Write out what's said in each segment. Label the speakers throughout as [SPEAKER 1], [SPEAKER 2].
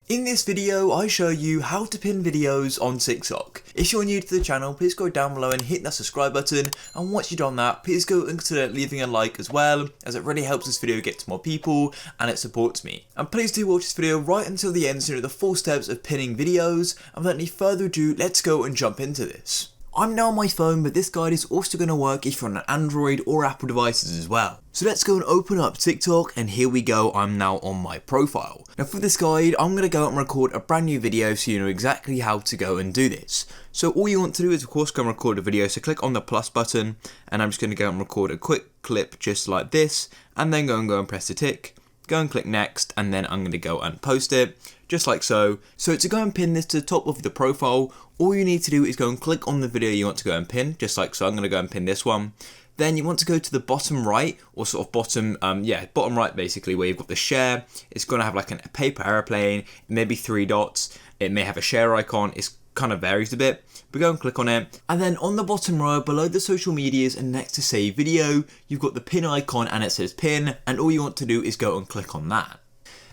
[SPEAKER 1] In this video, I show you how to pin videos on TikTok. If you're new to the channel, please go down below and hit that subscribe button, and once you've done that, please go and consider leaving a like as well, as it really helps this video get to more people, and it supports me. And please do watch this video right until the end to know the 4 steps of pinning videos, and without any further ado, let's go and jump into this. I'm now on my phone, but this guide is also going to work if you're on an Android or Apple devices as well. So let's go and open up TikTok, and here we go, I'm now on my profile. Now for this guide, I'm going to go out and record a brand new video so you know exactly how to go and do this. So all you want to do is of course go and record a video, so click on the plus button, and I'm just going to go and record a quick clip just like this, and then go and press the tick. Go and click next, and then I'm going to go and post it, just like so. So to go and pin this to the top of the profile, all you need to do is go and click on the video you want to go and pin, just like so. I'm going to go and pin this one. Then you want to go to the bottom right, or sort of bottom right basically, where you've got the share. It's going to have like a paper airplane, maybe 3 dots. It may have a share icon. It's kind of varies a bit, but go and click on it, and then on the bottom row below the social medias and next to save video, you've got the pin icon and it says pin, and all you want to do is go and click on that.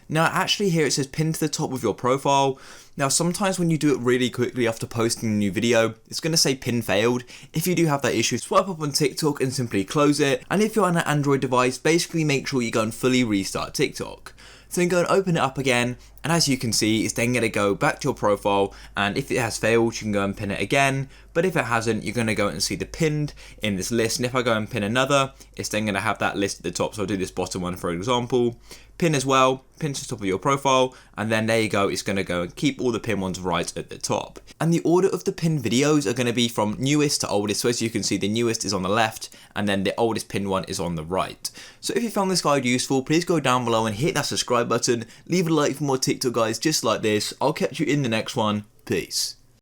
[SPEAKER 1] Now actually here it says pin to the top of your profile. Now sometimes when you do it really quickly after posting a new video, it's going to say pin failed. If you do have that issue, swipe up on TikTok and simply close it, and if you're on an Android device, basically make sure you go and fully restart TikTok. So then go and open it up again, and as you can see, it's then going to go back to your profile, and if it has failed, you can go and pin it again, but if it hasn't, you're going to go and see the pinned in this list, and if I go and pin another, it's then going to have that list at the top. So I'll do this bottom one for example, pin as well, pin to the top of your profile, and then there you go, it's going to go and keep all the pin ones right at the top. And the order of the pinned videos are going to be from newest to oldest, so as you can see, the newest is on the left, and then the oldest pinned one is on the right. So if you found this guide useful, please go down below and hit that subscribe button, leave a like for more TikTok guys just like this. I'll catch you in the next one. Peace.